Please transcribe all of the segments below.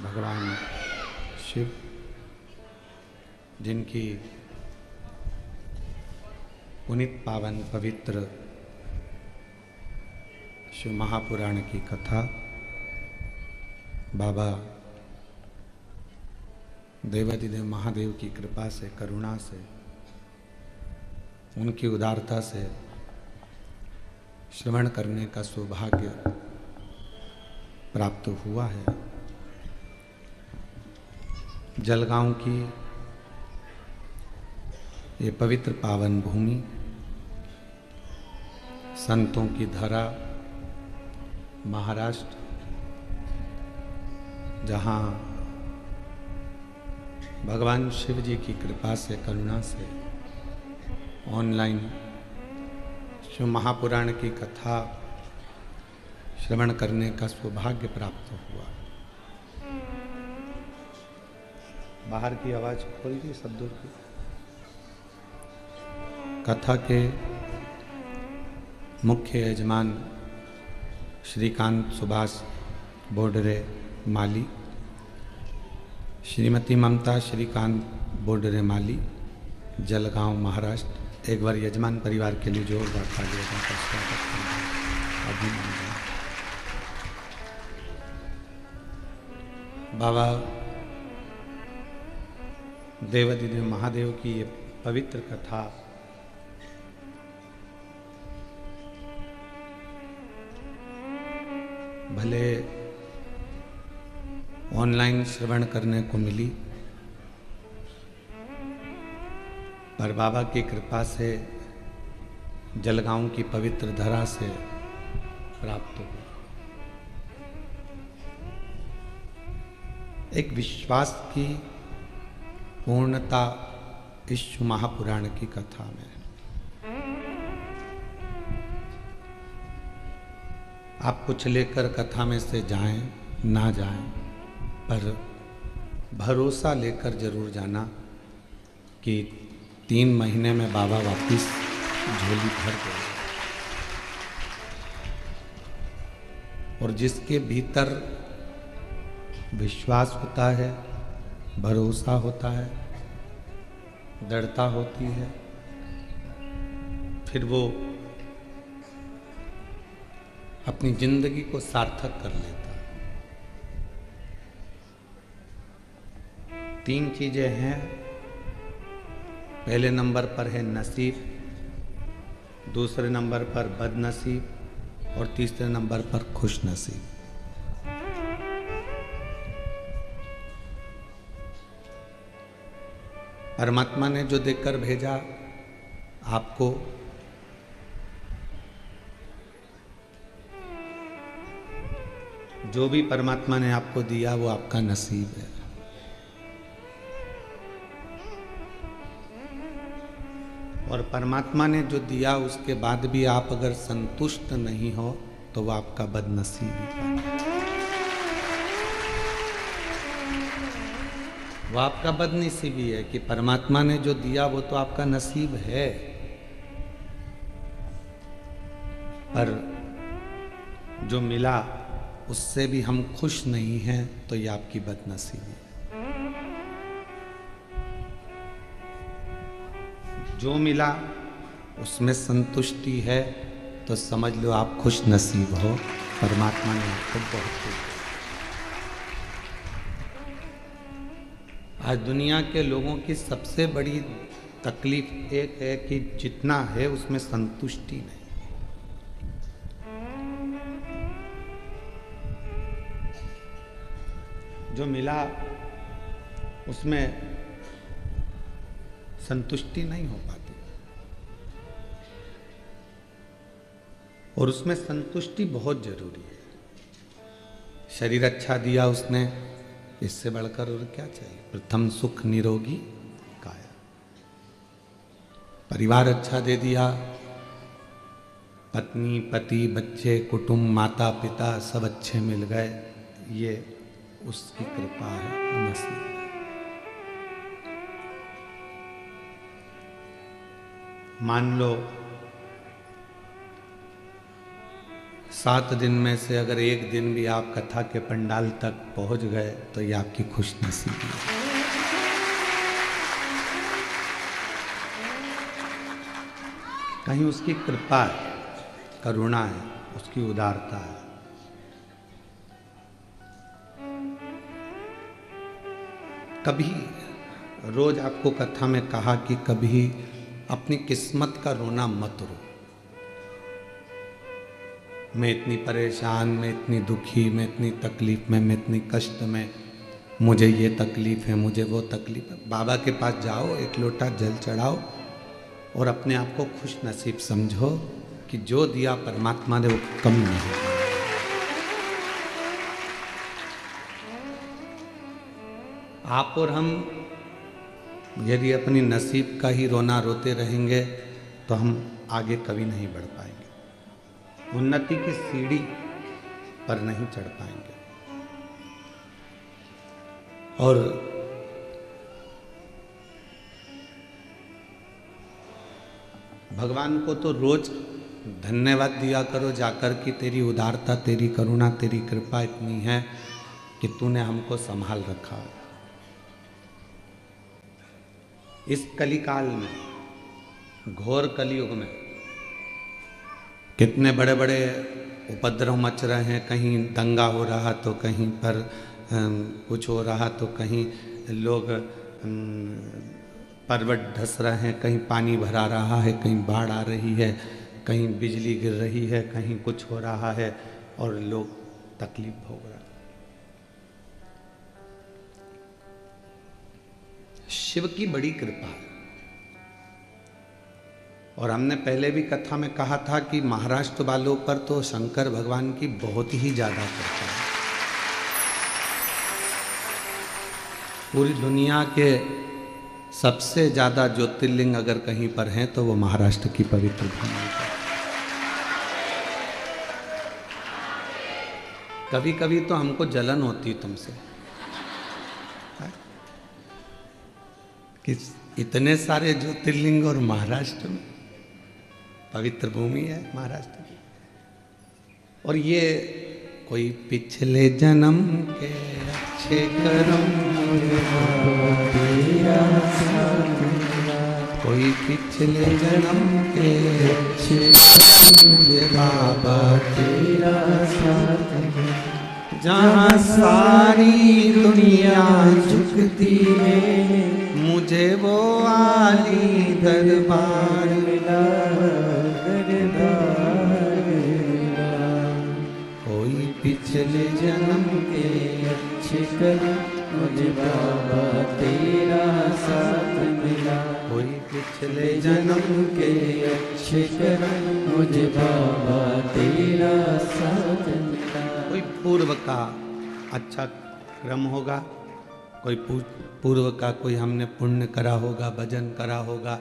भगवान शिव, जिनकी पुनित पावन पवित्र शिव महापुराण की कथा बाबा देवाधिदेव महादेव की कृपा से, करुणा से, उनकी उदारता से श्रवण करने का सौभाग्य प्राप्त हुआ है। जलगांव की ये पवित्र पावन भूमि, संतों की धरा, महाराष्ट्र, जहाँ भगवान शिव जी की कृपा से, करुणा से ऑनलाइन शिव महापुराण की कथा श्रवण करने का सौभाग्य प्राप्त हुआ। बाहर की आवाज खोल दी, सब दूर की। कथा के मुख्य यजमान श्रीकांत सुभाष बोडरे माली, श्रीमती ममता श्रीकांत बोडरे माली, जलगांव महाराष्ट्र। एक बार यजमान परिवार के लिए जोरदार तालियों का स्वागत करना, अभिनंदन। बाबा देवाधिदेव महादेव की ये पवित्र कथा भले ऑनलाइन श्रवण करने को मिली, पर बाबा की कृपा से जलगांव की पवित्र धरा से प्राप्त हुआ। एक विश्वास की पूर्णता इस महापुराण की कथा में। आप कुछ लेकर कथा में से जाएं, ना जाएं, पर भरोसा लेकर जरूर जाना कि 3 महीने में बाबा वापिस झोली भर गए। और जिसके भीतर विश्वास होता है, भरोसा होता है, दृढ़ता होती है, फिर वो अपनी जिंदगी को सार्थक कर लेता है। 3 चीजें हैं। पहले नंबर पर है नसीब, दूसरे नंबर पर बदनसीब और तीसरे नंबर पर खुश नसीब। परमात्मा ने जो देकर भेजा आपको, जो भी परमात्मा ने आपको दिया वो आपका नसीब है। और परमात्मा ने जो दिया उसके बाद भी आप अगर संतुष्ट नहीं हो तो वो आपका बदनसीबी है। वो आपका बदनसीबी है कि परमात्मा ने जो दिया वो तो आपका नसीब है, पर जो मिला उससे भी हम खुश नहीं हैं तो ये आपकी बदनसीबी है। जो मिला उसमें संतुष्टि है तो समझ लो आप खुश नसीब हो। परमात्मा ने आपको बहुत कुछ। आज दुनिया के लोगों की सबसे बड़ी तकलीफ एक है कि जितना है उसमें संतुष्टि नहीं। जो मिला उसमें संतुष्टि नहीं हो पाती, और उसमें संतुष्टि बहुत जरूरी है। शरीर अच्छा दिया उसने, इससे बढ़कर और क्या चाहिए। प्रथम सुख निरोगी काया। परिवार अच्छा दे दिया, पत्नी, पति, बच्चे, कुटुंब, माता पिता सब अच्छे मिल गए, ये उसकी कृपा है, नसीब है। मान लो 7 दिन में से अगर एक दिन भी आप कथा के पंडाल तक पहुंच गए तो ये आपकी खुशनसीबी है। कहीं उसकी कृपा है, करुणा है, उसकी उदारता है। कभी रोज आपको कथा में कहा कि कभी अपनी किस्मत का रोना मत रो। मैं इतनी परेशान, मैं इतनी दुखी, मैं इतनी तकलीफ में, मैं इतनी कष्ट में, मुझे ये तकलीफ है, मुझे वो तकलीफ है। बाबा के पास जाओ, एक लोटा जल चढ़ाओ और अपने आप को खुश नसीब समझो कि जो दिया परमात्मा ने वो कम नहीं। आप और हम यदि अपनी नसीब का ही रोना रोते रहेंगे तो हम आगे कभी नहीं बढ़ पाएंगे, उन्नति की सीढ़ी पर नहीं चढ़ पाएंगे। और भगवान को तो रोज धन्यवाद दिया करो जाकर कि तेरी उदारता, तेरी करुणा, तेरी कृपा इतनी है कि तूने हमको संभाल रखा। इस कलिकाल में, घोर कलयुग में कितने बड़े बड़े उपद्रव मच रहे हैं। कहीं दंगा हो रहा तो कहीं पर कुछ हो रहा तो कहीं लोग पर्वत धस रहे हैं, कहीं पानी भरा रहा है, कहीं बाढ़ आ रही है, कहीं बिजली गिर रही है, कहीं कुछ हो रहा है और लोग तकलीफ भोग रहे हैं। शिव की बड़ी कृपा है। और हमने पहले भी कथा में कहा था कि महाराष्ट्र वालों पर तो शंकर भगवान की बहुत ही ज्यादा कृपा है। पूरी दुनिया के सबसे ज्यादा ज्योतिर्लिंग अगर कहीं पर हैं तो वो महाराष्ट्र की पवित्र भूमि पर। कभी कभी तो हमको जलन होती तुमसे कि इतने सारे ज्योतिर्लिंग और महाराष्ट्र में, पवित्र भूमि है महाराष्ट्र की। और ये कोई पिछले जन्म के अच्छे कर्म, कोई पिछले जन्म के अच्छे बाबा तेरा साथ, जहाँ सारी दुनिया झुकती है मुझे वो आली दरबार मिला, कोई पिछले जन्म के अच्छे कर्म मुझे बाबा तेरा साथ मिला, कोई पिछले जन्म के अच्छे कर्म मुझे बाबा तेरा साथ मिला। कोई पूर्व का अच्छा क्रम होगा, कोई पूर्व का कोई हमने पुण्य करा होगा, भजन करा होगा,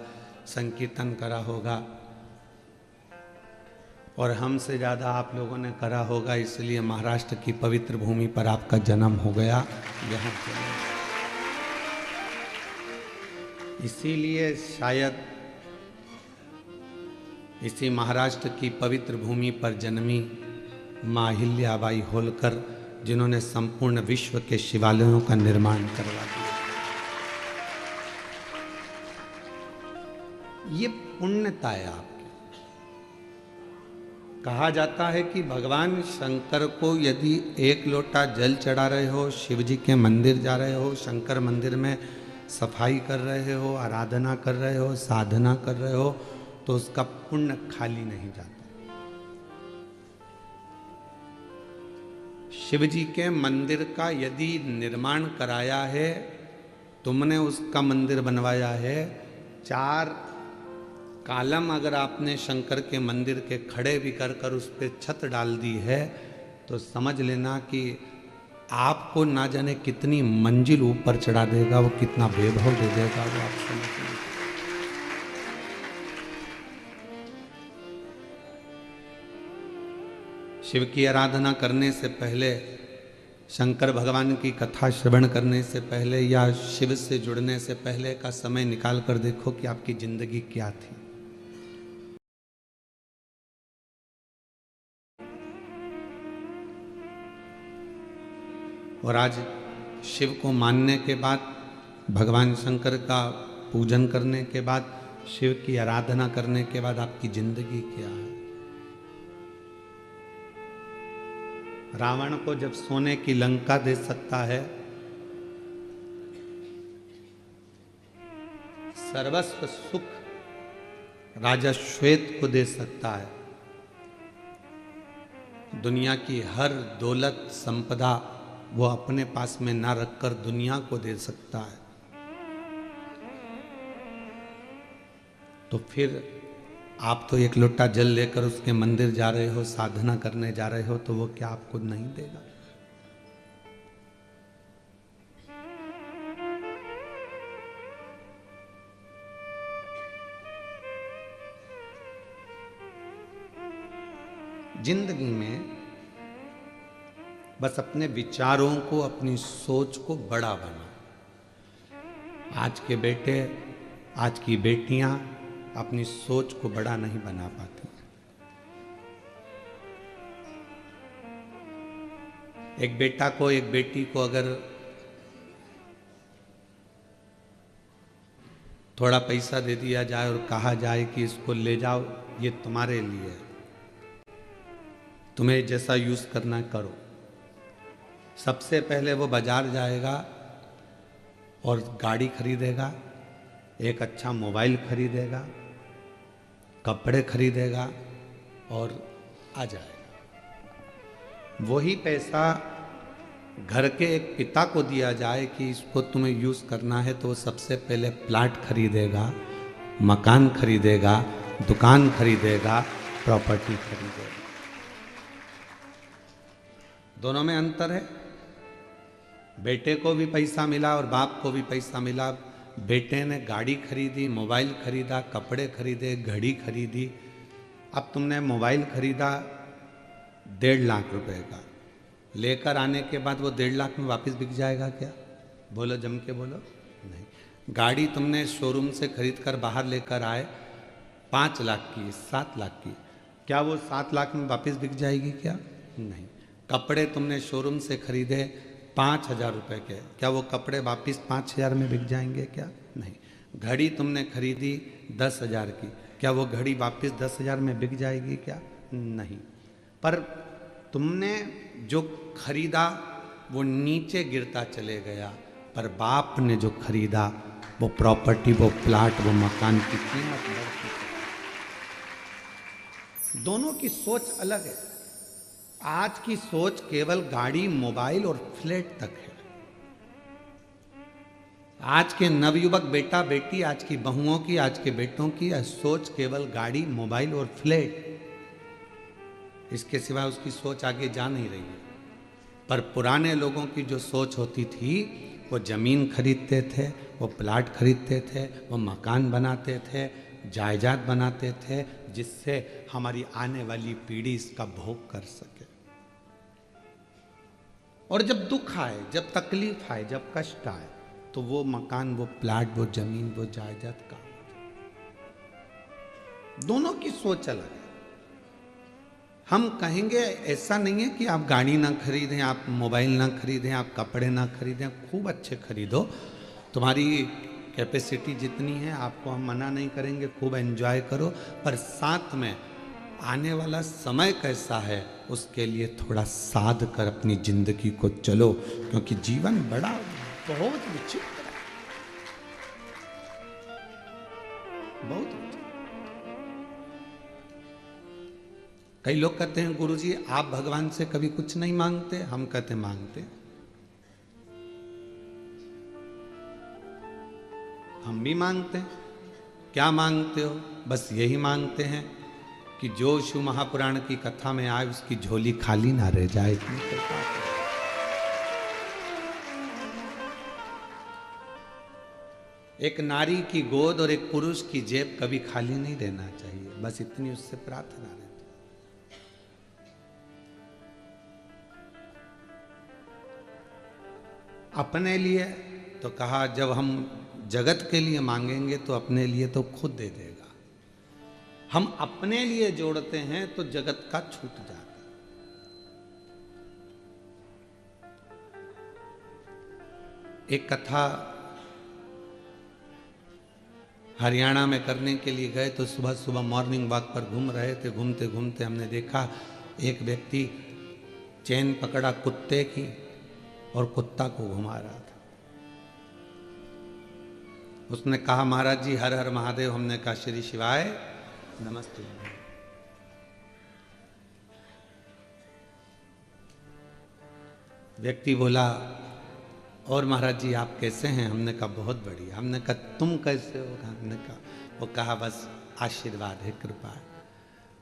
संकीर्तन करा होगा और हमसे ज़्यादा आप लोगों ने करा होगा, इसलिए महाराष्ट्र की पवित्र भूमि पर आपका जन्म हो गया। यहाँ इसीलिए शायद इसी महाराष्ट्र की पवित्र भूमि पर जन्मी माँ अहिल्याबाई होलकर, जिन्होंने संपूर्ण विश्व के शिवालयों का निर्माण करवा दिया। ये पुण्यता है आपकी। कहा जाता है कि भगवान शंकर को यदि एक लोटा जल चढ़ा रहे हो, शिव जी के मंदिर जा रहे हो, शंकर मंदिर में सफाई कर रहे हो, आराधना कर रहे हो, साधना कर रहे हो, तो उसका पुण्य खाली नहीं जाता। शिव जी के मंदिर का यदि निर्माण कराया है, तुमने उसका मंदिर बनवाया है, 4 कालम अगर आपने शंकर के मंदिर के खड़े भी कर उस पर छत डाल दी है, तो समझ लेना कि आपको ना जाने कितनी मंजिल ऊपर चढ़ा देगा, वो कितना वैभव दे देगा, वो आप समझ लें। शिव की आराधना करने से पहले, शंकर भगवान की कथा श्रवण करने से पहले या शिव से जुड़ने से पहले का समय निकाल कर देखो कि आपकी जिंदगी क्या थी। और आज शिव को मानने के बाद, भगवान शंकर का पूजन करने के बाद, शिव की आराधना करने के बाद आपकी जिंदगी क्या है? रावण को जब सोने की लंका दे सकता है, सर्वस्व सुख राजा श्वेत को दे सकता है, दुनिया की हर दौलत संपदा वो अपने पास में ना रखकर दुनिया को दे सकता है, तो फिर आप तो एक लोटा जल लेकर उसके मंदिर जा रहे हो, साधना करने जा रहे हो, तो वो क्या आपको नहीं देगा? जिंदगी में बस अपने विचारों को, अपनी सोच को बड़ा बना। आज के बेटे, आज की बेटियां अपनी सोच को बड़ा नहीं बना पाती। एक बेटा को, एक बेटी को अगर थोड़ा पैसा दे दिया जाए और कहा जाए कि इसको ले जाओ, ये तुम्हारे लिए है, तुम्हें जैसा यूज करना करो, सबसे पहले वो बाजार जाएगा और गाड़ी खरीदेगा, एक अच्छा मोबाइल खरीदेगा, कपड़े खरीदेगा और आ जाएगा। वही पैसा घर के एक पिता को दिया जाए कि इसको तुम्हें यूज करना है, तो वो सबसे पहले प्लाट खरीदेगा, मकान खरीदेगा, दुकान खरीदेगा, प्रॉपर्टी खरीदेगा। दोनों में अंतर है। बेटे को भी पैसा मिला और बाप को भी पैसा मिला। बेटे ने गाड़ी खरीदी, मोबाइल खरीदा, कपड़े खरीदे, घड़ी खरीदी। अब तुमने मोबाइल खरीदा 1.5 लाख रुपए का, लेकर आने के बाद वो 1.5 लाख में वापस बिक जाएगा क्या? बोलो, जम के बोलो। नहीं। गाड़ी तुमने शोरूम से खरीद कर बाहर लेकर आए 5 लाख की, 7 लाख की, क्या वो 7 लाख में वापस बिक जाएगी क्या? नहीं। कपड़े तुमने शोरूम से खरीदे 5,000 रुपए के, क्या वो कपड़े वापस 5,000 में बिक जाएंगे क्या? नहीं। घड़ी तुमने खरीदी 10,000 की, क्या वो घड़ी वापस 10,000 में बिक जाएगी क्या? नहीं। पर तुमने जो खरीदा वो नीचे गिरता चले गया, पर बाप ने जो खरीदा वो प्रॉपर्टी, वो प्लाट, वो मकान की कीमत बढ़ती है। दोनों की सोच अलग है। आज की सोच केवल गाड़ी, मोबाइल और फ्लैट तक है। आज के नवयुवक बेटा बेटी, आज की बहुओं की, आज के बेटों की सोच केवल गाड़ी, मोबाइल और फ्लैट, इसके सिवा उसकी सोच आगे जा नहीं रही है। पर पुराने लोगों की जो सोच होती थी, वो जमीन खरीदते थे, वो प्लाट खरीदते थे, वो मकान बनाते थे, जायदाद बनाते थे, जिससे हमारी आने वाली पीढ़ी इसका भोग कर सके। और जब दुख आए, जब तकलीफ आए, जब कष्ट आए, तो वो मकान, वो प्लाट, वो जमीन, वो जायदाद काम। दोनों की सोच अलग है। हम कहेंगे ऐसा नहीं है कि आप गाड़ी ना खरीदें, आप मोबाइल ना खरीदें, आप कपड़े ना खरीदें, खूब अच्छे खरीदो, तुम्हारी कैपेसिटी जितनी है, आपको हम मना नहीं करेंगे, खूब एंजॉय करो, पर साथ में आने वाला समय कैसा है उसके लिए थोड़ा साध कर अपनी जिंदगी को चलो, क्योंकि जीवन बड़ा बहुत विचित्र है, बहुत विचित्र। कई लोग कहते हैं गुरुजी आप भगवान से कभी कुछ नहीं मांगते, हम कहते मांगते, हम भी मांगते हैं। क्या मांगते हो? बस यही मांगते हैं कि जो शिव महापुराण की कथा में आए उसकी झोली खाली ना रह जाए। एक नारी की गोद और एक पुरुष की जेब कभी खाली नहीं रहना चाहिए, बस इतनी उससे प्रार्थना रहती। अपने लिए तो कहा, जब हम जगत के लिए मांगेंगे तो अपने लिए तो खुद दे देगा। हम अपने लिए जोड़ते हैं तो जगत का छूट जाता। एक कथा हरियाणा में करने के लिए गए तो सुबह सुबह मॉर्निंग वॉक पर घूम रहे थे। घूमते घूमते हमने देखा एक व्यक्ति चैन पकड़ा कुत्ते की और कुत्ता को घुमा रहा था। उसने कहा महाराज जी हर हर महादेव। हमने कहा श्री शिवाय नमस्ते। व्यक्ति बोला और महाराज जी आप कैसे हैं? हमने कहा बहुत बढ़िया। हमने कहा तुम कैसे हो? हमने कहा, वो कहा बस आशीर्वाद है, कृपा है।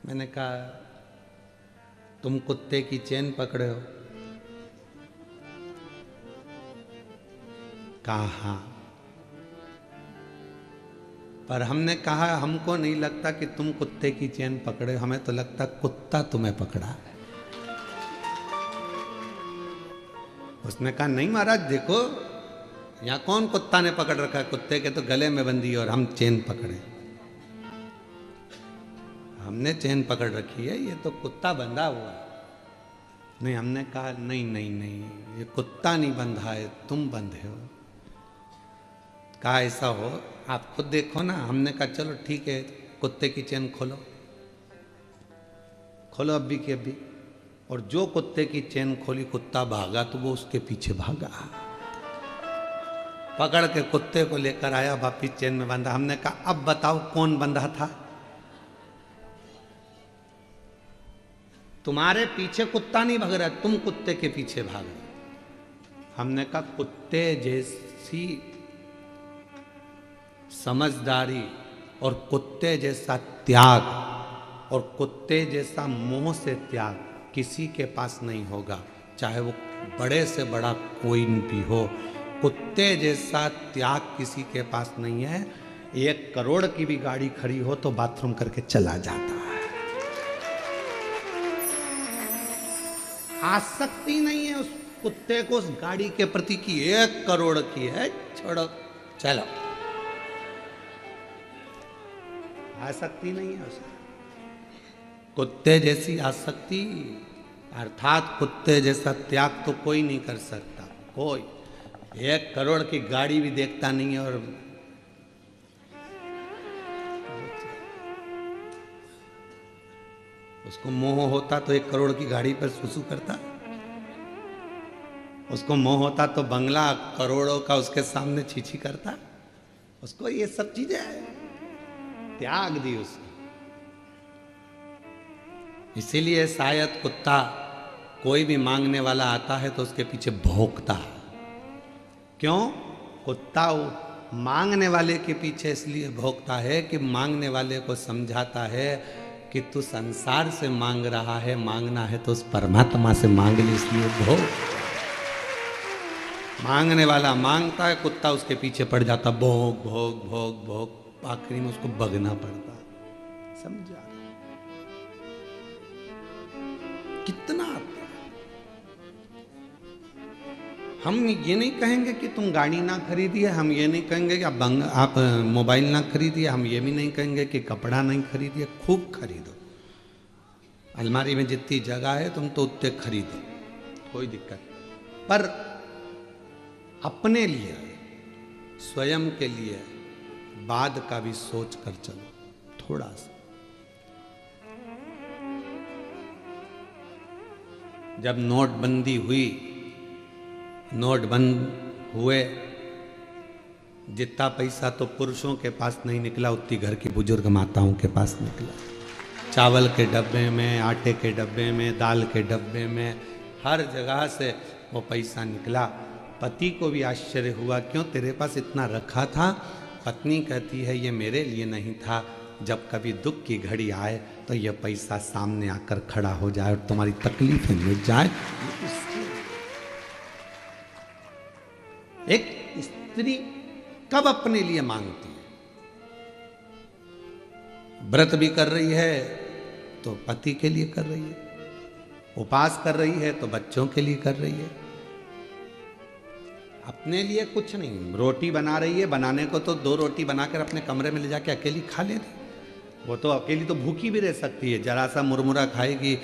मैंने कहा तुम कुत्ते की चेन पकड़े हो? कहा हाँ। पर हमने कहा हमको नहीं लगता कि तुम कुत्ते की चेन पकड़े, हमें तो लगता कुत्ता तुम्हें पकड़ा है। उसने कहा नहीं महाराज देखो यहाँ कौन कुत्ता ने पकड़ रखा है, कुत्ते के तो गले में बंधी और हम चेन पकड़े। हमने चेन पकड़ रखी है, ये तो कुत्ता बंधा हुआ है। नहीं, हमने कहा नहीं नहीं नहीं, ये कुत्ता नहीं बंधा है, तुम बंधे हो। कहा ऐसा हो आप खुद देखो ना। हमने कहा चलो ठीक है, कुत्ते की चेन खोलो, खोलो अभी की अभी। और जो कुत्ते की चेन खोली कुत्ता भागा तो वो उसके पीछे भागा, पकड़ के कुत्ते को लेकर आया, वापिस चेन में बांधा। हमने कहा अब बताओ कौन बंधा था? तुम्हारे पीछे कुत्ता नहीं भाग रहा, तुम कुत्ते के पीछे भाग रहे। हमने कहा कुत्ते जैसी समझदारी और कुत्ते जैसा त्याग और कुत्ते जैसा मोह से त्याग किसी के पास नहीं होगा, चाहे वो बड़े से बड़ा कोई भी हो। कुत्ते जैसा त्याग किसी के पास नहीं है। 1 करोड़ की भी गाड़ी खड़ी हो तो बाथरूम करके चला जाता है। आसक्ति नहीं है उस कुत्ते को उस गाड़ी के प्रति की 1 करोड़ की है, छोड़ो चलो, आसक्ति नहीं है उसको। कुत्ते जैसी आसक्ति अर्थात कुत्ते जैसा त्याग तो कोई नहीं कर सकता। कोई 1 करोड़ की गाड़ी भी देखता नहीं है। और उसको मोह होता तो 1 करोड़ की गाड़ी पर सुसु करता। उसको मोह होता तो बंगला करोड़ों का उसके सामने छीछी करता। उसको ये सब चीजें त्याग दी उसने। इसीलिए शायद कुत्ता कोई भी मांगने वाला आता है तो उसके पीछे भौंकता है। क्यों? कुत्ता मांगने वाले के पीछे इसलिए भौंकता है कि मांगने वाले को समझाता है कि तू संसार से मांग रहा है, मांगना है तो उस परमात्मा से मांग ले, इसलिए भौंक। मांगने वाला मांगता है, कुत्ता उसके पीछे पड़ जाता, भौंक भौंक भौंक भौंक, आखिरी में उसको भगना पड़ता। समझा कितना? हम ये नहीं कहेंगे कि तुम गाड़ी ना खरीदिए, हम ये नहीं कहेंगे कि आप मोबाइल ना खरीदिए, हम ये भी नहीं कहेंगे कि कपड़ा नहीं खरीदिए। खूब खरीदो, अलमारी में जितनी जगह है तुम तो उतने खरीदो, कोई दिक्कत। पर अपने लिए, स्वयं के लिए बाद का भी सोच कर चलो थोड़ा सा। जब नोटबंदी हुई, नोट बंद हुए, जितना पैसा तो पुरुषों के पास नहीं निकला उतनी घर की बुजुर्ग माताओं के पास निकला। चावल के डब्बे में, आटे के डब्बे में, दाल के डब्बे में, हर जगह से वो पैसा निकला। पति को भी आश्चर्य हुआ, क्यों तेरे पास इतना रखा था? पत्नी कहती है ये मेरे लिए नहीं था, जब कभी दुख की घड़ी आए तो यह पैसा सामने आकर खड़ा हो जाए और तुम्हारी तकलीफें मिट जाए। एक स्त्री कब अपने लिए मांगती है? व्रत भी कर रही है तो पति के लिए कर रही है, उपवास कर रही है तो बच्चों के लिए कर रही है। अपने लिए कुछ नहीं। रोटी बना रही है, बनाने को तो 2 रोटी बनाकर अपने कमरे में ले जाके अकेली खा लेती। वो तो अकेली तो भूखी भी रह सकती है, जरा सा मुरमुरा खाएगी,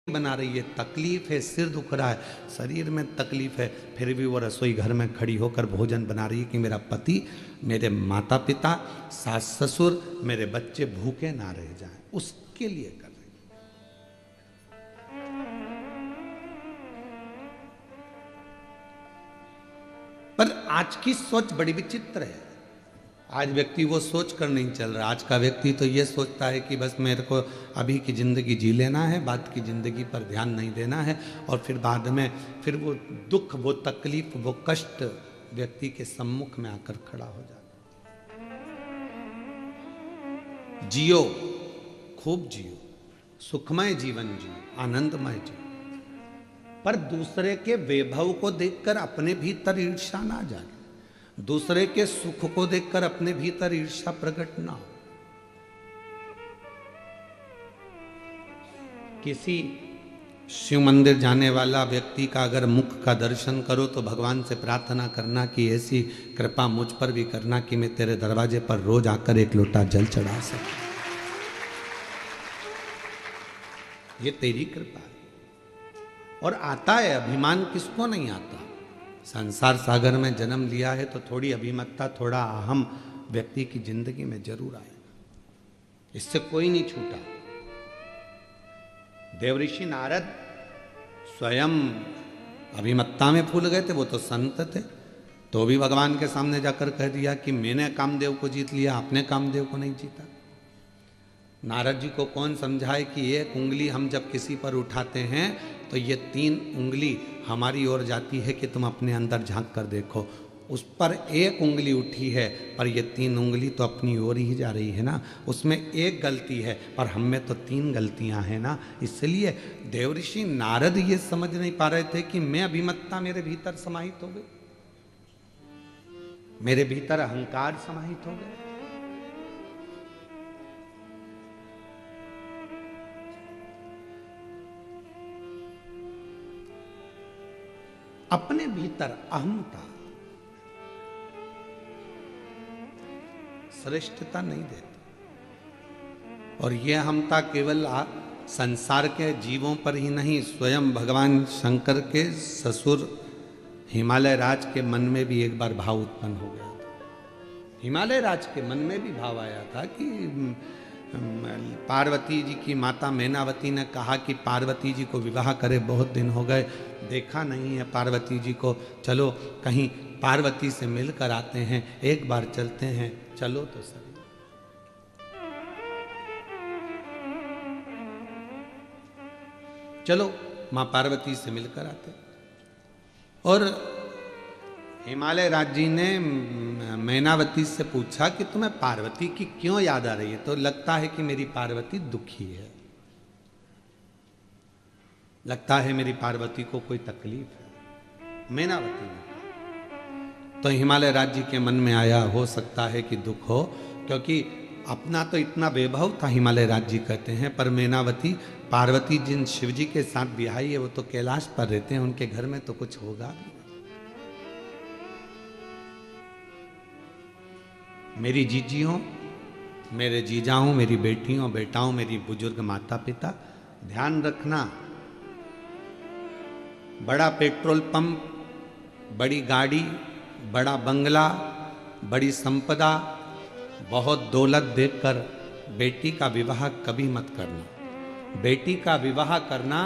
बना रही है, तकलीफ है, सिर दुख रहा है, शरीर में तकलीफ है, फिर भी वो रसोई घर में खड़ी होकर भोजन बना रही है कि मेरा पति, मेरे माता पिता, सास ससुर, मेरे बच्चे भूखे ना रह जाएं, उसके लिए कर रही है। पर आज की सोच बड़ी विचित्र है। आज व्यक्ति वो सोच कर नहीं चल रहा। आज का व्यक्ति तो ये सोचता है कि बस मेरे को अभी की ज़िंदगी जी लेना है, बाद की ज़िंदगी पर ध्यान नहीं देना है, और फिर बाद में फिर वो दुख, वो तकलीफ, वो कष्ट व्यक्ति के सम्मुख में आकर खड़ा हो जाता। जियो, खूब जियो, सुखमय जीवन जियो, आनंदमय जियो, पर दूसरे के वैभव को देखकर अपने भीतर ईर्ष्या ना जागे, दूसरे के सुख को देखकर अपने भीतर ईर्ष्या प्रकट ना हो। किसी शिव मंदिर जाने वाला व्यक्ति का अगर मुख का दर्शन करो तो भगवान से प्रार्थना करना कि ऐसी कृपा मुझ पर भी करना कि मैं तेरे दरवाजे पर रोज आकर एक लोटा जल चढ़ा सकूं। ये तेरी कृपा है। और आता है, अभिमान किसको नहीं आता। संसार सागर में जन्म लिया है तो थोड़ी अभिमतता, थोड़ा अहम व्यक्ति की जिंदगी में जरूर आएगा, इससे कोई नहीं छूटा। देवऋषि नारद स्वयं अभिमत्ता में फूल गए थे, वो तो संत थे, तो भी भगवान के सामने जाकर कह दिया कि मैंने कामदेव को जीत लिया, आपने कामदेव को नहीं जीता। नारद जी को कौन समझाए कि एक उंगली हम जब किसी पर उठाते हैं तो ये 3 उंगली हमारी ओर जाती है कि तुम अपने अंदर झांक कर देखो। उस पर एक उंगली उठी है, पर ये 3 उंगली तो अपनी ओर ही जा रही है ना, उसमें एक गलती है, पर हम में तो 3 गलतियां हैं ना। इसलिए देवऋषि नारद ये समझ नहीं पा रहे थे कि मैं अभिमत्ता मेरे भीतर समाहित हो गई, मेरे भीतर अहंकार समाहित हो गए। अपने भीतर अहंता श्रेष्ठता नहीं देती, और यह अहंता केवल संसार के जीवों पर ही नहीं, स्वयं भगवान शंकर के ससुर हिमालय राज के मन में भी एक बार भाव उत्पन्न हो गया था। हिमालय राज के मन में भी भाव आया था कि पार्वती जी की माता मैनावती ने कहा कि पार्वती जी को विवाह करे, बहुत दिन हो गए देखा नहीं है पार्वती जी को, चलो कहीं पार्वती से मिलकर आते हैं, एक बार चलते हैं, चलो तो सही। चलो मां पार्वती से मिलकर आते। और हिमालय राज जी ने मैनावती से पूछा कि तुम्हें पार्वती की क्यों याद आ रही है, तो लगता है कि मेरी पार्वती दुखी है, लगता है मेरी पार्वती को कोई तकलीफ है, मैनावती ने। तो हिमालय राज जी के मन में आया, हो सकता है कि दुख हो, क्योंकि अपना तो इतना वैभव था, हिमालय राज जी कहते हैं, पर मैनावती, पार्वती जिन शिव जी के साथ बिहाई है वो तो कैलाश पर रहते हैं, उनके घर में तो कुछ होगा भी। मेरी जीजियों, मेरे जीजाओं, मेरी बेटियों बेटाओं, मेरी बुजुर्ग माता पिता, ध्यान रखना, बड़ा पेट्रोल पंप, बड़ी गाड़ी, बड़ा बंगला, बड़ी संपदा, बहुत दौलत देखकर बेटी का विवाह कभी मत करना। बेटी का विवाह करना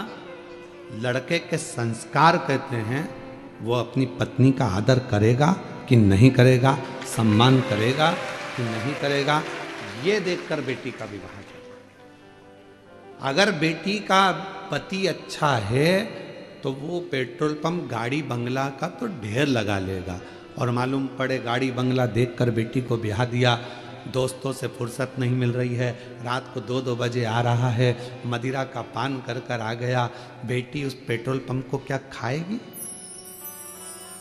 लड़के के संस्कार कहते हैं, वो अपनी पत्नी का आदर करेगा कि नहीं करेगा, सम्मान करेगा कि नहीं करेगा, ये देखकर बेटी का विवाह करेगा। अगर बेटी का पति अच्छा है तो वो पेट्रोल पंप, गाड़ी, बंगला का तो ढेर लगा लेगा, और मालूम पड़े गाड़ी बंगला देखकर बेटी को ब्याह दिया, दोस्तों से फुर्सत नहीं मिल रही है, रात को 2-2 बजे आ रहा है, मदिरा का पान कर कर आ गया, बेटी उस पेट्रोल पंप को क्या खाएगी?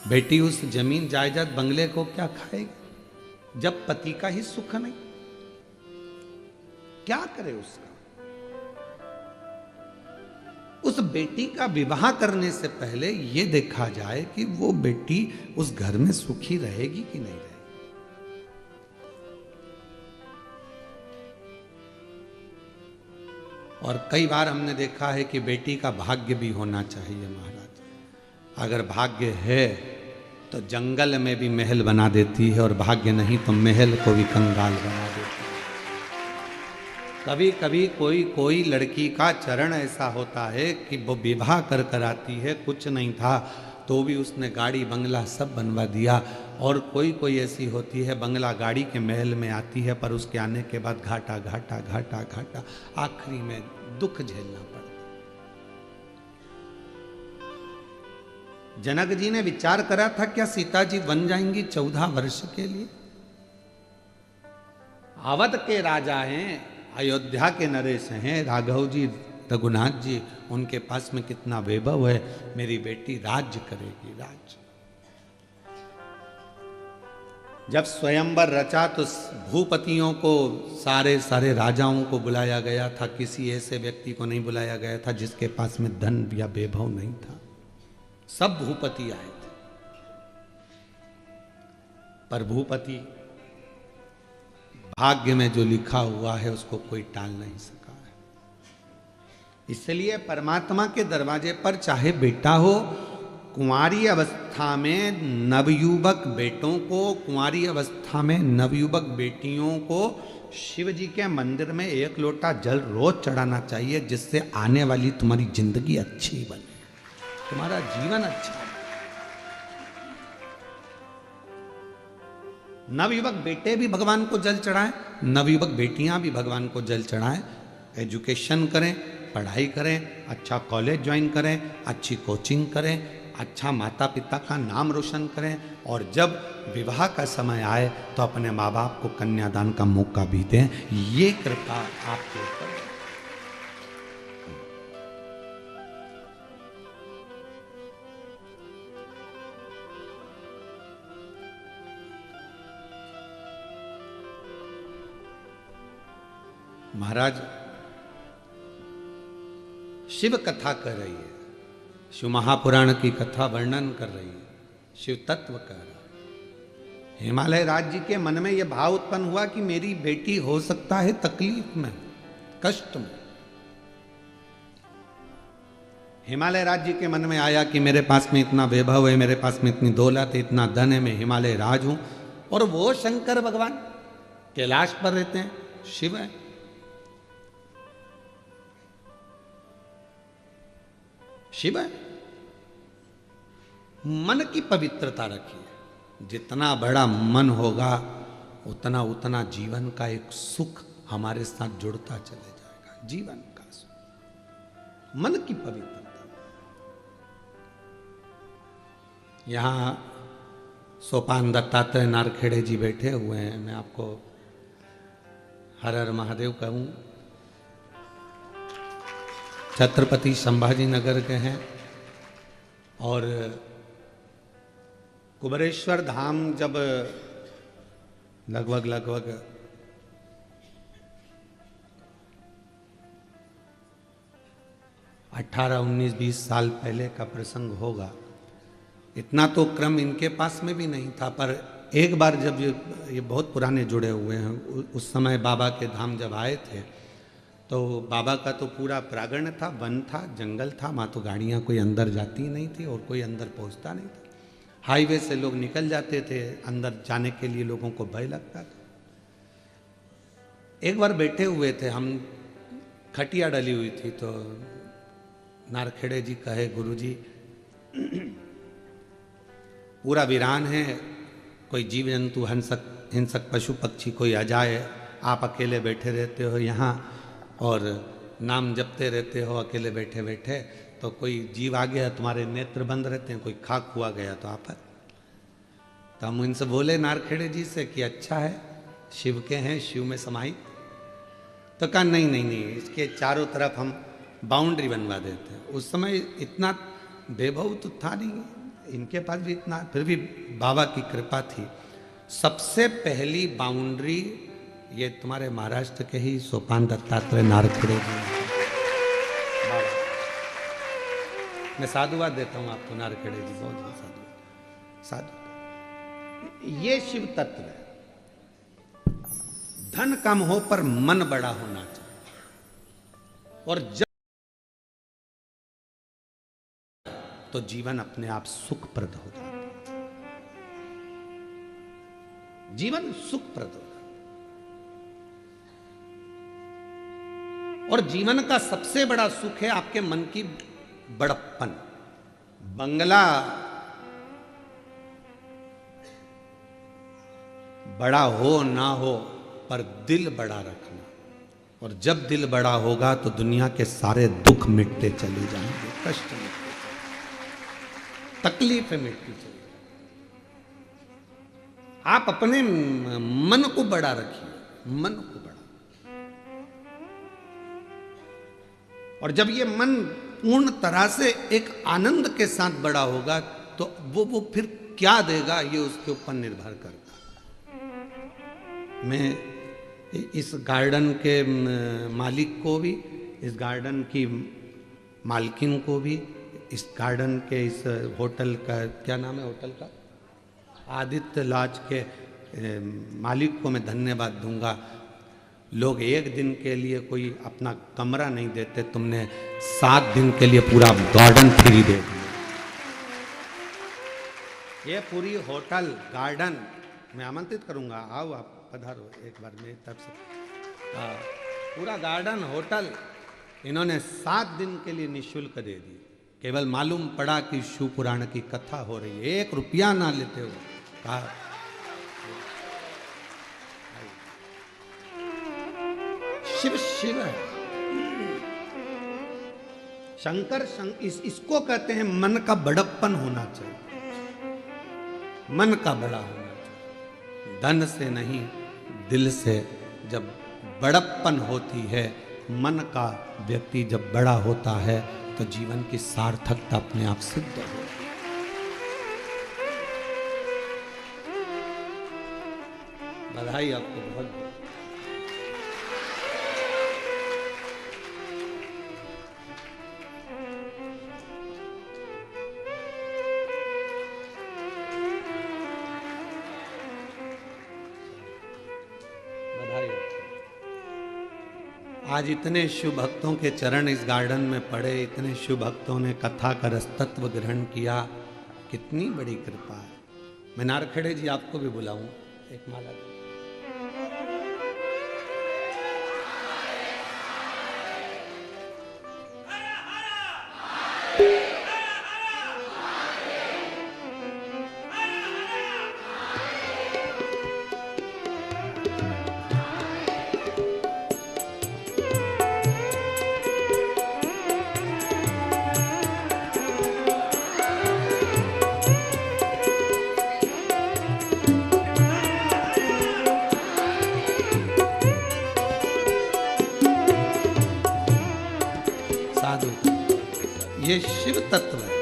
बेटी उस जमीन जायदाद बंगले को क्या खाएगी जब पति का ही सुख नहीं? क्या करे उसका? उस बेटी का विवाह करने से पहले यह देखा जाए कि वो बेटी उस घर में सुखी रहेगी कि नहीं रहेगी। और कई बार हमने देखा है कि बेटी का भाग्य भी होना चाहिए महाराज। अगर भाग्य है तो जंगल में भी महल बना देती है, और भाग्य नहीं तो महल को भी कंगाल बना देती है। कभी कभी कोई लड़की का चरण ऐसा होता है कि वो विवाह कर आती है, कुछ नहीं था तो भी उसने गाड़ी बंगला सब बनवा दिया। और कोई ऐसी होती है बंगला गाड़ी के महल में आती है, पर उसके आने के बाद घाटा घाटा घाटा घाटा, आखिरी में दुख झेलना पड़ता। जनक जी ने विचार करा था क्या सीता जी बन जाएंगी 14 वर्ष के लिए? अवध के राजा हैं, अयोध्या के नरेश हैं, राघव जी रघुनाथ जी, उनके पास में कितना वैभव है। मेरी बेटी राज्य करेगी, राज्य। जब स्वयंवर रचा तो भूपतियों को, सारे राजाओं को बुलाया गया था, किसी ऐसे व्यक्ति को नहीं बुलाया गया था जिसके पास में धन या वैभव नहीं था। सब भूपति आए थे, पर भूपति भाग्य में जो लिखा हुआ है उसको कोई टाल नहीं सका है। इसलिए परमात्मा के दरवाजे पर चाहे बेटा हो, कुंवारी अवस्था में नवयुवक बेटों को, कुंवारी अवस्था में नवयुवक बेटियों को शिव जी के मंदिर में 1 लोटा जल रोज चढ़ाना चाहिए, जिससे आने वाली तुम्हारी जिंदगी अच्छी बने, तुम्हारा जीवन अच्छा है। नवयुवक बेटे भी भगवान को जल चढ़ाएं, नवयुवक बेटियां भी भगवान को जल चढ़ाएं। एजुकेशन करें, पढ़ाई करें, अच्छा कॉलेज ज्वाइन करें, अच्छी कोचिंग करें, अच्छा माता पिता का नाम रोशन करें, और जब विवाह का समय आए तो अपने माँ बाप को कन्यादान का मौका भी दें। ये कृपा आपके ऊपर। महाराज शिव कथा कर रही है, शिव महापुराण की कथा वर्णन कर रही है, शिव तत्व कर रहा है। हिमालय राज्य के मन में यह भाव उत्पन्न हुआ कि मेरी बेटी हो सकता है तकलीफ में, कष्ट में। हिमालय राज्य के मन में आया कि मेरे पास में इतना वैभव है, मेरे पास में इतनी दौलत है, इतना धन है, मैं हिमालय राज हूं, और वो शंकर भगवान कैलाश पर रहते हैं, शिव है। शिव है। मन की पवित्रता रखिए, जितना बड़ा मन होगा उतना उतना जीवन का एक सुख हमारे साथ जुड़ता चले जाएगा, जीवन का सुख, मन की पवित्रता। यहां सोपान दत्तात्रेय नारखेड़े जी बैठे हुए हैं, मैं आपको हर हर महादेव कहूं। छत्रपति संभाजी नगर के हैं, और कुबरेश्वर धाम जब लगभग 18, 19, 20 साल पहले का प्रसंग होगा। इतना तो क्रम इनके पास में भी नहीं था, पर एक बार जब ये बहुत पुराने जुड़े हुए हैं, उस समय बाबा के धाम जब आए थे तो बाबा का तो पूरा प्रांगण था, वन था, जंगल था, वहाँ तो गाड़ियाँ कोई अंदर जाती नहीं थी और कोई अंदर पहुँचता नहीं था। हाईवे से लोग निकल जाते थे, अंदर जाने के लिए लोगों को भय लगता था। एक बार बैठे हुए थे हम, खटिया डली हुई थी, तो नारखेड़े जी कहे, गुरुजी पूरा वीरान है, कोई जीव जंतु हिंसक पशु पक्षी कोई आ जाए, आप अकेले बैठे रहते हो यहाँ और नाम जपते रहते हो अकेले बैठे बैठे, तो कोई जीव आ गया, तुम्हारे नेत्र बंद रहते हैं, कोई खाक हुआ गया तो आप। तो हम इनसे बोले नारखेड़े जी से कि अच्छा है, शिव के हैं, शिव में समाहित। तो कहा नहीं, इसके चारों तरफ हम बाउंड्री बनवा देते हैं। उस समय इतना वैभव तो था नहीं इनके पास भी इतना, फिर भी बाबा की कृपा थी। सबसे पहली बाउंड्री ये तुम्हारे महाराष्ट्र के ही सोपान दत्तात्रेय नारखेड़े जी। मैं साधुवाद देता हूँ आपको, नारखेड़े जी बहुत साधु। ये शिव तत्व है। धन कम हो पर मन बड़ा होना चाहिए। और जब तो जीवन अपने आप सुखप्रद हो जाता है, जीवन सुखप्रद हो जाता है। और जीवन का सबसे बड़ा सुख है आपके मन की बड़प्पन। बंगला बड़ा हो ना हो, पर दिल बड़ा रखना, और जब दिल बड़ा होगा तो दुनिया के सारे दुख मिटते चले जाएंगे, कष्ट मिटते, तकलीफें मिटती चली। आप अपने मन को बड़ा रखिए, मन को बड़ा। और जब ये मन पूर्ण तरह से एक आनंद के साथ बड़ा होगा तो वो फिर क्या देगा ये उसके ऊपर निर्भर करता। मैं इस गार्डन के मालिक को भी, इस गार्डन की मालकिन को भी, इस गार्डन के इस होटल का क्या नाम है, होटल का आदित्य लॉज के मालिक को मैं धन्यवाद दूंगा। लोग एक दिन के लिए कोई अपना कमरा नहीं देते, तुमने 7 दिन के लिए पूरा गार्डन फ्री दे दिया। ये पूरी होटल गार्डन मैं आमंत्रित करूंगा, आओ आप पधारो एक बार मेरी तरफ से। पूरा गार्डन होटल इन्होंने 7 दिन के लिए निःशुल्क दे दी। केवल मालूम पड़ा कि शिव पुराण की कथा हो रही है, 1 रुपया ना लेते हो। कहा शिव शिव है, शंकर इसको कहते हैं मन का बड़प्पन होना चाहिए, मन का बड़ा होना चाहिए, धन से नहीं दिल से। जब बड़प्पन होती है मन का, व्यक्ति जब बड़ा होता है तो जीवन की सार्थकता अपने आप सिद्ध होती है। बधाई आपको बहुत बहुत। आज इतने शिव भक्तों के चरण इस गार्डन में पड़े, इतने शिव भक्तों ने कथा का रसतत्व ग्रहण किया, कितनी बड़ी कृपा है। मैं नारखेड़े जी आपको भी बुलाऊं, एक माला। ये शिव तत्व है।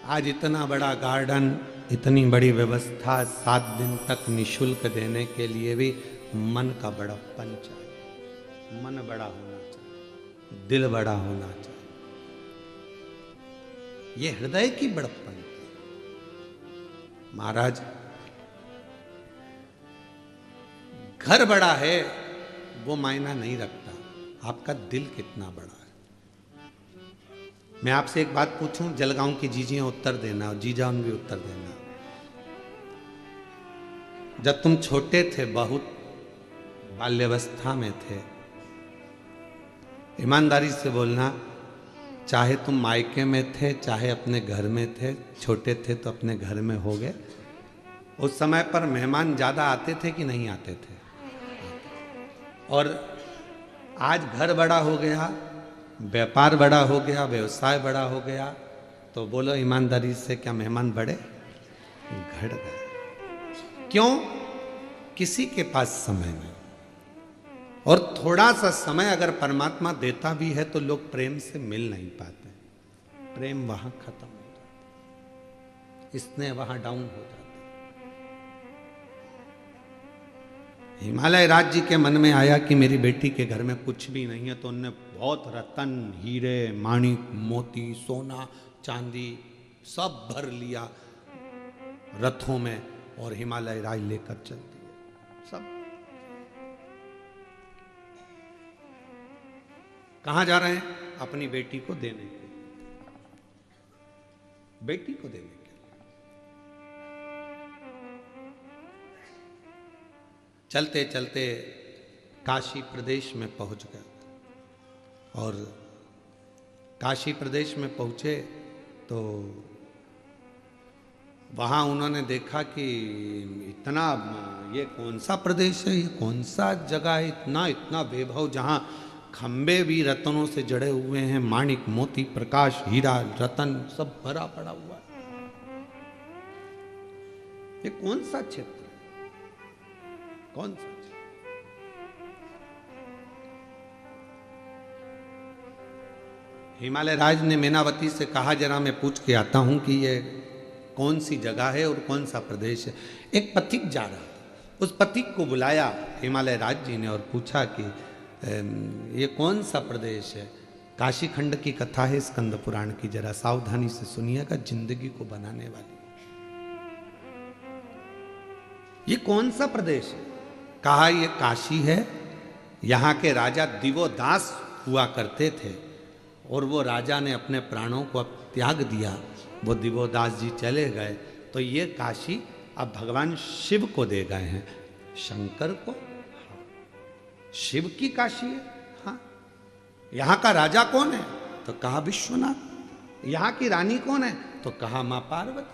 आज इतना बड़ा गार्डन, इतनी बड़ी व्यवस्था, 7 दिन तक निःशुल्क देने के लिए भी मन का बड़प्पन चाहिए, मन बड़ा होना चाहिए, दिल बड़ा होना चाहिए। ये हृदय की बड़प्पन। महाराज घर बड़ा है वो मायना नहीं रखता, आपका दिल कितना बड़ा है। मैं आपसे एक बात पूछूं, जलगांव की जीजियां उत्तर देना और जीजान भी उत्तर देना। जब तुम छोटे थे, बहुत बाल्यावस्था में थे, ईमानदारी से बोलना, चाहे तुम मायके में थे चाहे अपने घर में थे, छोटे थे तो अपने घर में हो गए, उस समय पर मेहमान ज्यादा आते थे कि नहीं आते थे? और आज घर बड़ा हो गया, व्यापार बड़ा हो गया, व्यवसाय बड़ा हो गया, तो बोलो ईमानदारी से, क्या मेहमान बढ़े? घट गए। क्यों? किसी के पास समय नहीं। और थोड़ा सा समय अगर परमात्मा देता भी है तो लोग प्रेम से मिल नहीं पाते, प्रेम वहां खत्म हो जाता, स्नेह वहां डाउन हो जाता। हिमालय राज जी के मन में आया कि मेरी बेटी के घर में कुछ भी नहीं है, तो उनने बहुत रतन, हीरे, माणिक, मोती, सोना, चांदी सब भर लिया रथों में और हिमालय राज लेकर चल दिए सब। कहां जा रहे हैं? अपनी बेटी को देने के लिए, बेटी को देने के लिए। चलते चलते काशी प्रदेश में पहुंच गए और काशी प्रदेश में पहुंचे तो वहाँ उन्होंने देखा कि इतना, ये कौन सा प्रदेश है, ये कौन सा जगह है, इतना इतना वैभव, जहाँ खंबे भी रत्नों से जड़े हुए हैं, माणिक मोती प्रकाश हीरा रतन सब भरा पड़ा हुआ है। ये कौन सा क्षेत्र है, कौन सा? हिमालय राज ने मेनावती से कहा, जरा मैं पूछ के आता हूं कि ये कौन सी जगह है और कौन सा प्रदेश है। एक पथिक जा रहा था, उस पथिक को बुलाया हिमालय राज जी ने और पूछा कि ये कौन सा प्रदेश है। काशी खंड की कथा है स्कंद पुराण की, जरा सावधानी से सुनिएगा, जिंदगी को बनाने वाली। ये कौन सा प्रदेश है? कहा ये काशी है। यहाँ के राजा दिवोदास हुआ करते थे और वो राजा ने अपने प्राणों को अब त्याग दिया, वो दिवोदास जी चले गए, तो ये काशी अब भगवान शिव को दे गए हैं, शंकर को। हाँ, शिव की काशी है। हाँ, यहाँ का राजा कौन है? तो कहा विश्वनाथ। यहाँ की रानी कौन है? तो कहा मां पार्वती।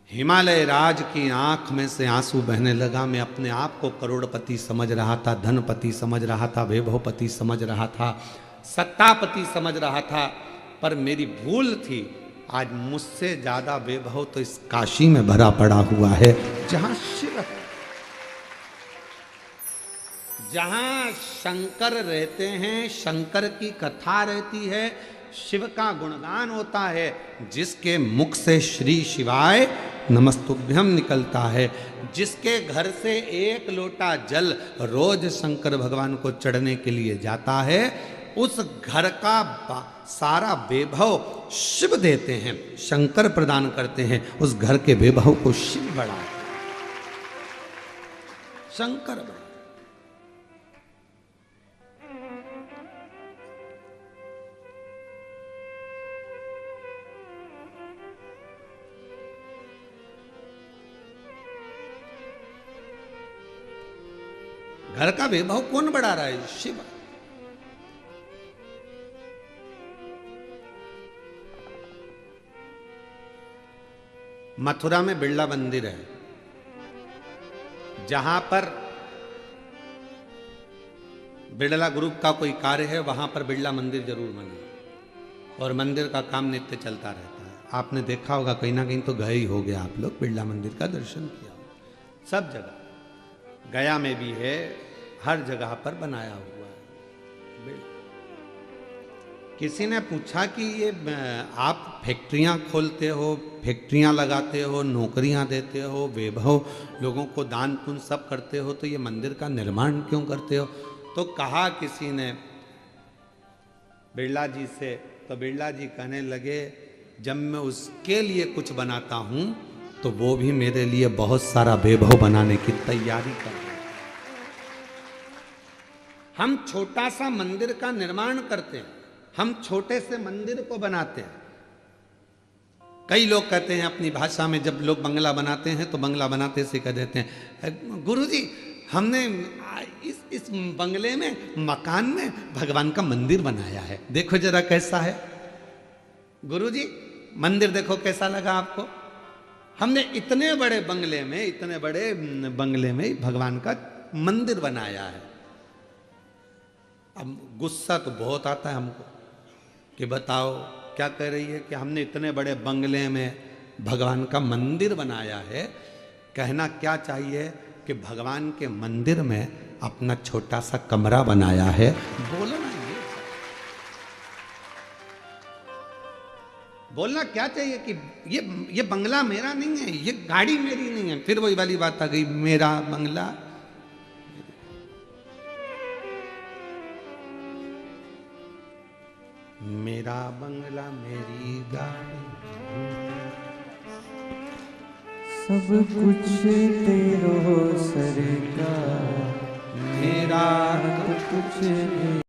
हिमालय राज की आंख में से आंसू बहने लगा। मैं अपने आप को करोड़पति समझ रहा था, धनपति समझ रहा था, वैभवपति समझ रहा था, सत्तापति समझ रहा था, पर मेरी भूल थी। आज मुझसे ज्यादा वैभव तो इस काशी में भरा पड़ा हुआ है, जहां शिव है, जहां शंकर रहते हैं, शंकर की कथा रहती है, शिव का गुणगान होता है, जिसके मुख से श्री शिवाय नमस्तुभ्यम निकलता है, जिसके घर से एक लोटा जल रोज शंकर भगवान को चढ़ने के लिए जाता है, उस घर का सारा वैभव शिव देते हैं, शंकर प्रदान करते हैं। उस घर के वैभव को शिव बढ़ाते हैं, शंकर बढ़ाते। घर का वैभव कौन बढ़ा रहा है? शिव। मथुरा में बिरला मंदिर है, जहां पर बिरला ग्रुप का कोई कार्य है, वहां पर बिरला मंदिर जरूर बना और मंदिर का काम नित्य चलता रहता है। आपने देखा होगा, कहीं ना कहीं तो गए ही हो गया आप लोग, बिरला मंदिर का दर्शन किया हो। सब जगह, गया में भी है, हर जगह पर बनाया हुआ है। किसी ने पूछा कि ये आप फैक्ट्रियां खोलते हो, फैक्ट्रियां लगाते हो, नौकरियां देते हो, वैभव लोगों को दान पुण्य सब करते हो, तो ये मंदिर का निर्माण क्यों करते हो? तो कहा किसी ने बिरला जी से, तो बिरला जी कहने लगे, जब मैं उसके लिए कुछ बनाता हूं तो वो भी मेरे लिए बहुत सारा वैभव बनाने की तैयारी कर रहे हैं। हम छोटा सा मंदिर का निर्माण करते हैं, हम छोटे से मंदिर को बनाते हैं। कई लोग कहते हैं अपनी भाषा में, जब लोग बंगला बनाते हैं तो बंगला बनाते से कह देते हैं, गुरुजी हमने इस बंगले में, मकान में भगवान का मंदिर बनाया है, देखो जरा कैसा है। गुरुजी मंदिर देखो कैसा लगा आपको? हमने इतने बड़े बंगले में, इतने बड़े बंगले में भगवान का मंदिर बनाया है। अब गुस्सा तो बहुत आता है हमको कि बताओ क्या कह रही है कि हमने इतने बड़े बंगले में भगवान का मंदिर बनाया है। कहना क्या चाहिए कि भगवान के मंदिर में अपना छोटा सा कमरा बनाया है। बोलना बोलना क्या चाहिए कि ये बंगला मेरा नहीं है, ये गाड़ी मेरी नहीं है। फिर वही वाली बात आ गई, मेरा बंगला। मेरा बंगला मेरी गाड़ी, सब कुछ तेरो सरकार, मेरा कुछ भी